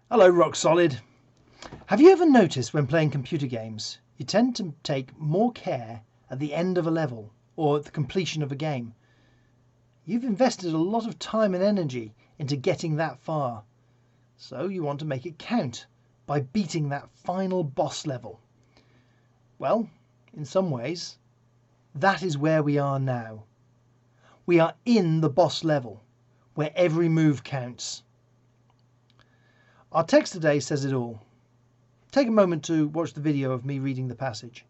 Hello, Rock Solid. Have you ever noticed when playing computer games, you tend to take more care at the end of a level or at the completion of a game? You've invested a lot of time and energy into getting that far, so you want to make it count by beating that final boss level. Well, in some ways, that is where we are now. We are in the boss level, where every move counts. Our text today says it all. Take a moment to watch the video of me reading the passage.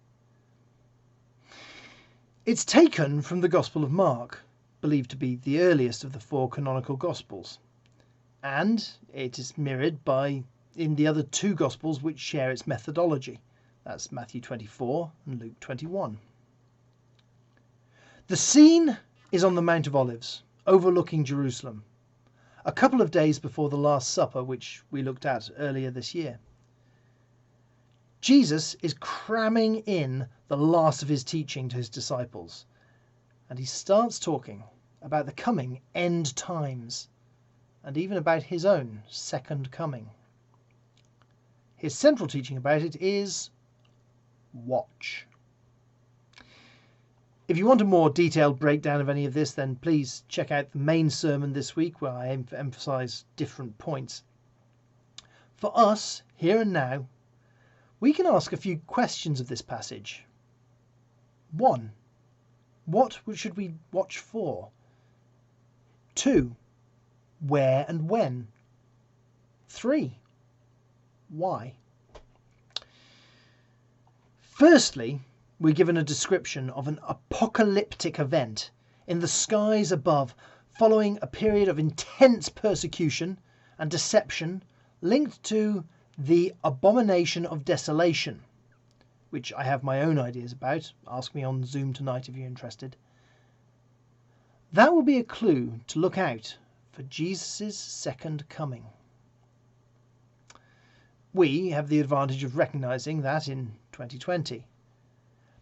It's taken from the Gospel of Mark, believed to be the earliest of the 4 canonical Gospels, and it is mirrored in the other 2 Gospels which share its methodology. That's Matthew 24 and Luke 21. The scene is on the Mount of Olives, overlooking Jerusalem, a couple of days before the Last Supper, which we looked at earlier this year. Jesus is cramming in the last of his teaching to his disciples, and he starts talking about the coming end times, and even about his own second coming. His central teaching about it is watch. If you want a more detailed breakdown of any of this, then please check out the main sermon this week, where I emphasize different points. For us, here and now, we can ask a few questions of this passage. 1. What should we watch for? 2. Where and when? 3. Why? Firstly, we're given a description of an apocalyptic event in the skies above, following a period of intense persecution and deception linked to the abomination of desolation, which I have my own ideas about. Ask me on Zoom tonight if you're interested. That will be a clue to look out for Jesus' second coming. We have the advantage of recognizing that in 2020.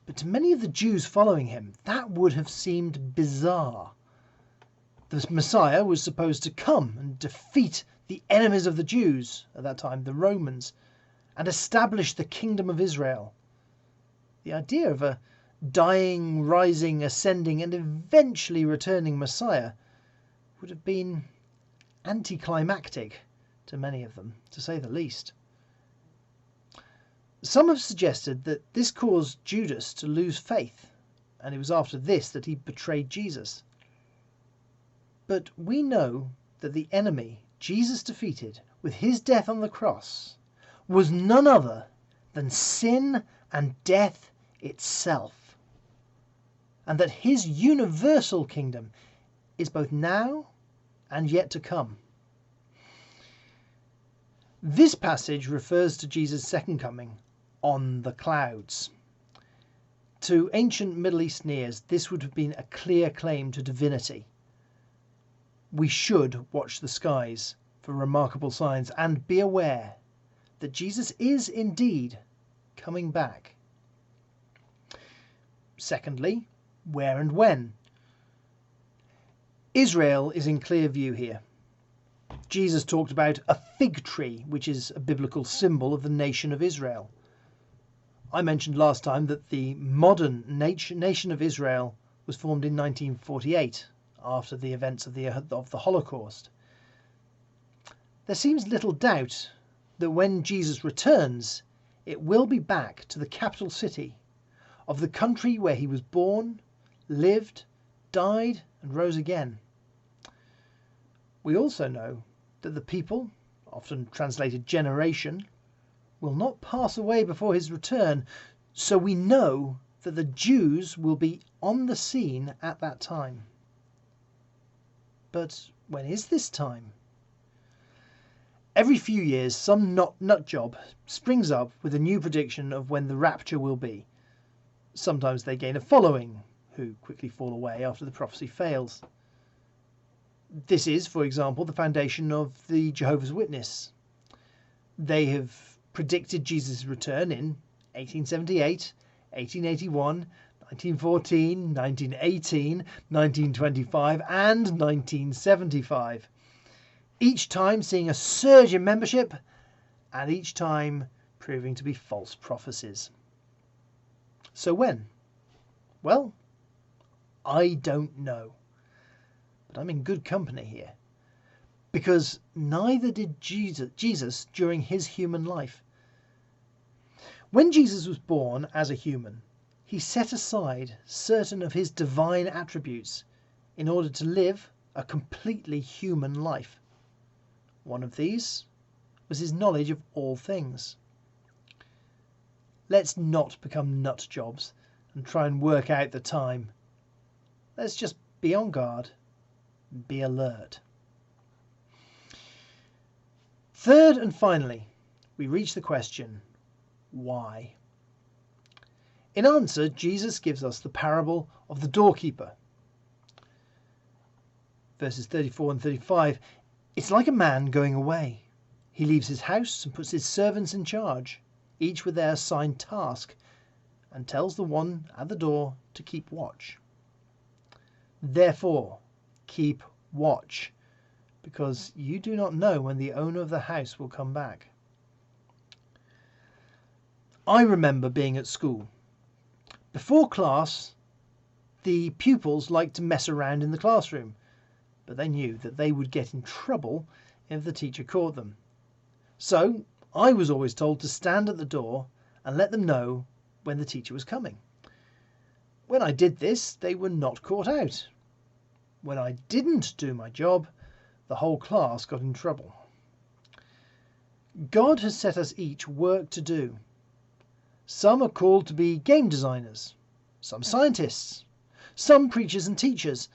But to many of the Jews following him, that would have seemed bizarre. The Messiah was supposed to come and defeat the enemies of the Jews, at that time the Romans, and establish the kingdom of Israel. The idea of a dying, rising, ascending, and eventually returning Messiah would have been anticlimactic to many of them, to say the least. Some have suggested that this caused Judas to lose faith, and it was after this that he betrayed Jesus. But we know that the enemy Jesus defeated with his death on the cross was none other than sin and death itself, and that his universal kingdom is both now and yet to come. This passage refers to Jesus' second coming on the clouds. To ancient Middle Eastern ears, this would have been a clear claim to divinity. We should watch the skies for remarkable signs and be aware that Jesus is indeed coming back. Secondly, where and when? Israel is in clear view here. Jesus talked about a fig tree, which is a biblical symbol of the nation of Israel. I mentioned last time that the modern nation of Israel was formed in 1948, after the events of the Holocaust. There seems little doubt that when Jesus returns, it will be back to the capital city of the country where he was born, lived, died, and rose again. We also know that the people, often translated generation, will not pass away before his return, so we know that the Jews will be on the scene at that time. But when is this time? Every few years, some nut job springs up with a new prediction of when the rapture will be. Sometimes they gain a following, who quickly fall away after the prophecy fails. This is, for example, the foundation of the Jehovah's Witness. They have predicted Jesus' return in 1878, 1881, 1914, 1918, 1925 and 1975. Each time seeing a surge in membership and each time proving to be false prophecies. So when? Well, I don't know. But I'm in good company here. Because neither did Jesus during his human life. When Jesus was born as a human, he set aside certain of his divine attributes in order to live a completely human life. One of these was his knowledge of all things. Let's not become nut jobs and try and work out the time. Let's just be on guard and be alert. Third and finally, we reach the question, why? In answer, Jesus gives us the parable of the doorkeeper. Verses 34 and 35, it's like a man going away. He leaves his house and puts his servants in charge, each with their assigned task, and tells the one at the door to keep watch. Therefore, keep watch, because you do not know when the owner of the house will come back. I remember being at school. Before class, the pupils liked to mess around in the classroom, but they knew that they would get in trouble if the teacher caught them. So I was always told to stand at the door and let them know when the teacher was coming. When I did this, they were not caught out. When I didn't do my job, the whole class got in trouble. God has set us each work to do. Some are called to be game designers, some scientists, some preachers and teachers,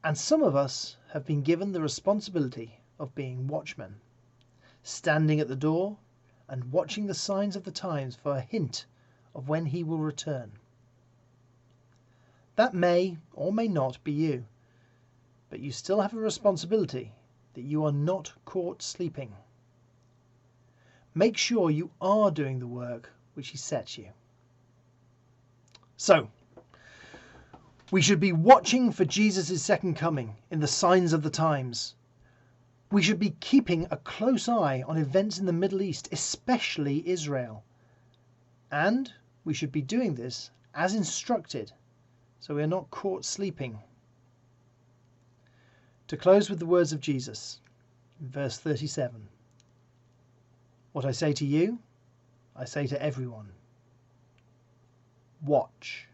and some of us have been given the responsibility of being watchmen, standing at the door and watching the signs of the times for a hint of when he will return. That may or may not be you, but you still have a responsibility that you are not caught sleeping. Make sure you are doing the work which he sets you. So, we should be watching for Jesus' second coming in the signs of the times. We should be keeping a close eye on events in the Middle East, especially Israel. And we should be doing this as instructed, so we are not caught sleeping. To close with the words of Jesus, in verse 37. What I say to you, I say to everyone. Watch.